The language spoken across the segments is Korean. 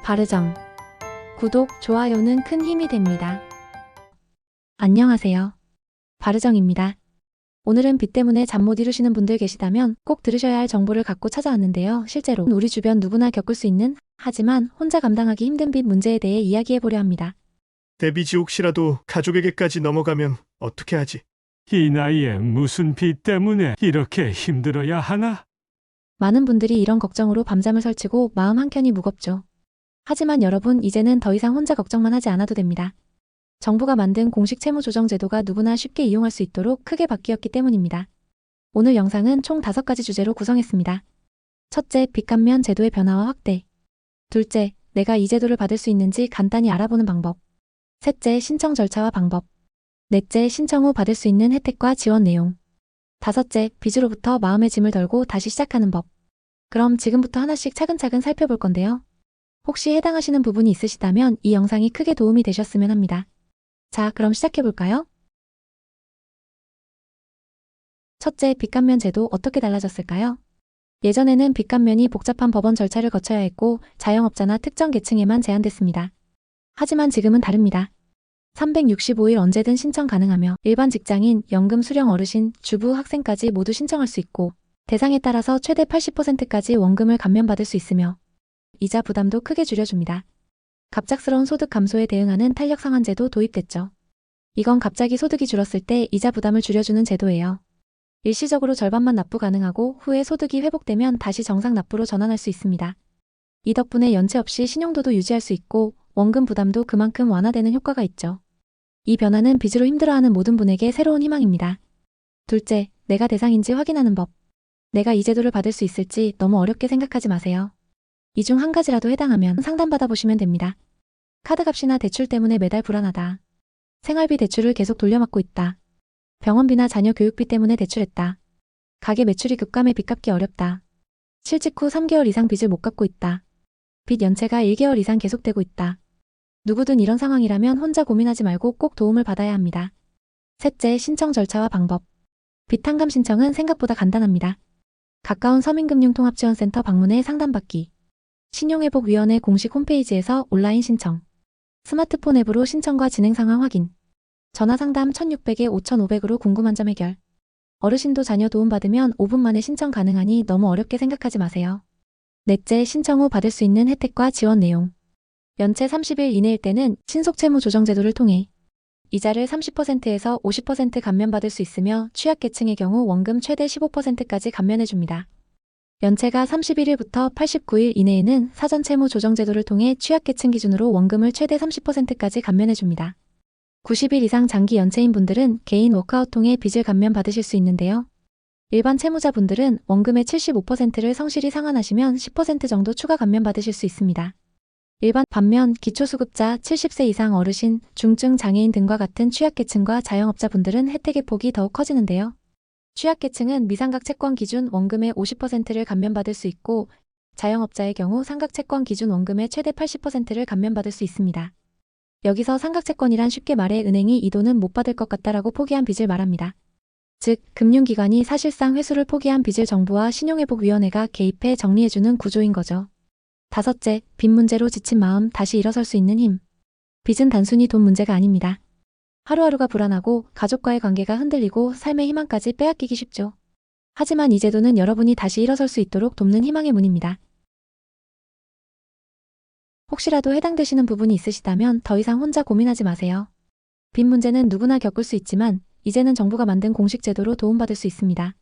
바르정. 구독, 좋아요는 큰 힘이 됩니다. 안녕하세요. 바르정입니다. 오늘은 빚 때문에 잠 못 이루시는 분들 계시다면 꼭 들으셔야 할 정보를 갖고 찾아왔는데요. 실제로 우리 주변 누구나 겪을 수 있는, 하지만 혼자 감당하기 힘든 빚 문제에 대해 이야기해보려 합니다. 데뷔지 혹시라도 가족에게까지 넘어가면 어떻게 하지? 이 나이에 무슨 빚 때문에 이렇게 힘들어야 하나? 많은 분들이 이런 걱정으로 밤잠을 설치고 마음 한켠이 무겁죠. 하지만 여러분, 이제는 더 이상 혼자 걱정만 하지 않아도 됩니다. 정부가 만든 공식 채무조정제도가 누구나 쉽게 이용할 수 있도록 크게 바뀌었기 때문입니다. 오늘 영상은 총 5가지 주제로 구성했습니다. 첫째, 빚 감면 제도의 변화와 확대. 둘째, 내가 이 제도를 받을 수 있는지 간단히 알아보는 방법. 셋째, 신청 절차와 방법. 넷째, 신청 후 받을 수 있는 혜택과 지원 내용. 다섯째, 빚으로부터 마음의 짐을 덜고 다시 시작하는 법. 그럼 지금부터 하나씩 차근차근 살펴볼 건데요. 혹시 해당하시는 부분이 있으시다면 이 영상이 크게 도움이 되셨으면 합니다. 자, 그럼 시작해볼까요? 첫째, 빚 감면 제도 어떻게 달라졌을까요? 예전에는 빚 감면이 복잡한 법원 절차를 거쳐야 했고 자영업자나 특정 계층에만 제한됐습니다. 하지만 지금은 다릅니다. 365일 언제든 신청 가능하며 일반 직장인, 연금 수령 어르신, 주부, 학생까지 모두 신청할 수 있고 대상에 따라서 최대 80%까지 원금을 감면받을 수 있으며 이자 부담도 크게 줄여줍니다. 갑작스러운 소득 감소에 대응하는 탄력 상환제도 도입됐죠. 이건 갑자기 소득이 줄었을 때 이자 부담을 줄여주는 제도예요. 일시적으로 절반만 납부 가능하고 후에 소득이 회복되면 다시 정상 납부로 전환할 수 있습니다. 이 덕분에 연체 없이 신용도도 유지할 수 있고 원금 부담도 그만큼 완화되는 효과가 있죠. 이 변화는 빚으로 힘들어하는 모든 분에게 새로운 희망입니다. 둘째, 내가 대상인지 확인하는 법. 내가 이 제도를 받을 수 있을지 너무 어렵게 생각하지 마세요. 이 중 한 가지라도 해당하면 상담받아 보시면 됩니다. 카드값이나 대출 때문에 매달 불안하다. 생활비 대출을 계속 돌려막고 있다. 병원비나 자녀 교육비 때문에 대출했다. 가게 매출이 급감해 빚 갚기 어렵다. 실직 후 3개월 이상 빚을 못 갚고 있다. 빚 연체가 1개월 이상 계속되고 있다. 누구든 이런 상황이라면 혼자 고민하지 말고 꼭 도움을 받아야 합니다. 셋째, 신청 절차와 방법. 빚 탕감 신청은 생각보다 간단합니다. 가까운 서민금융통합지원센터 방문해 상담받기. 신용회복위원회 공식 홈페이지에서 온라인 신청. 스마트폰 앱으로 신청과 진행 상황 확인. 전화상담 1600에 5500으로 궁금한 점 해결. 어르신도 자녀 도움받으면 5분 만에 신청 가능하니 너무 어렵게 생각하지 마세요. 넷째, 신청 후 받을 수 있는 혜택과 지원 내용. 연체 30일 이내일 때는 신속채무조정제도를 통해 이자를 30%에서 50% 감면받을 수 있으며 취약계층의 경우 원금 최대 15%까지 감면해줍니다. 연체가 31일부터 89일 이내에는 사전채무조정제도를 통해 취약계층 기준으로 원금을 최대 30%까지 감면해줍니다. 90일 이상 장기 연체인 분들은 개인 워크아웃 통해 빚을 감면받으실 수 있는데요. 일반 채무자분들은 원금의 75%를 성실히 상환하시면 10% 정도 추가 감면받으실 수 있습니다. 반면 기초수급자, 70세 이상 어르신, 중증 장애인 등과 같은 취약계층과 자영업자분들은 혜택의 폭이 더욱 커지는데요. 취약계층은 미상각 채권 기준 원금의 50%를 감면받을 수 있고 자영업자의 경우 상각 채권 기준 원금의 최대 80%를 감면받을 수 있습니다. 여기서 상각 채권이란 쉽게 말해 은행이 이 돈은 못 받을 것 같다라고 포기한 빚을 말합니다. 즉, 금융기관이 사실상 회수를 포기한 빚을 정부와 신용회복위원회가 개입해 정리해주는 구조인 거죠. 다섯째, 빚 문제로 지친 마음 다시 일어설 수 있는 힘. 빚은 단순히 돈 문제가 아닙니다. 하루하루가 불안하고 가족과의 관계가 흔들리고 삶의 희망까지 빼앗기기 쉽죠. 하지만 이 제도는 여러분이 다시 일어설 수 있도록 돕는 희망의 문입니다. 혹시라도 해당되시는 부분이 있으시다면 더 이상 혼자 고민하지 마세요. 빚 문제는 누구나 겪을 수 있지만 이제는 정부가 만든 공식 제도로 도움받을 수 있습니다.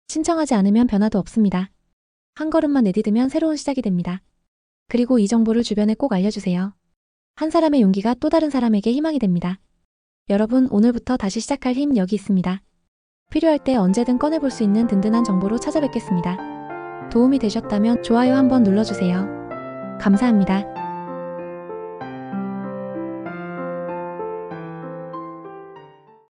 신청하지 않으면 변화도 없습니다. 한 걸음만 내디디면 새로운 시작이 됩니다. 그리고 이 정보를 주변에 꼭 알려주세요. 한 사람의 용기가 또 다른 사람에게 희망이 됩니다. 여러분, 오늘부터 다시 시작할 힘 여기 있습니다. 필요할 때 언제든 꺼내볼 수 있는 든든한 정보로 찾아뵙겠습니다. 도움이 되셨다면 좋아요 한번 눌러주세요. 감사합니다.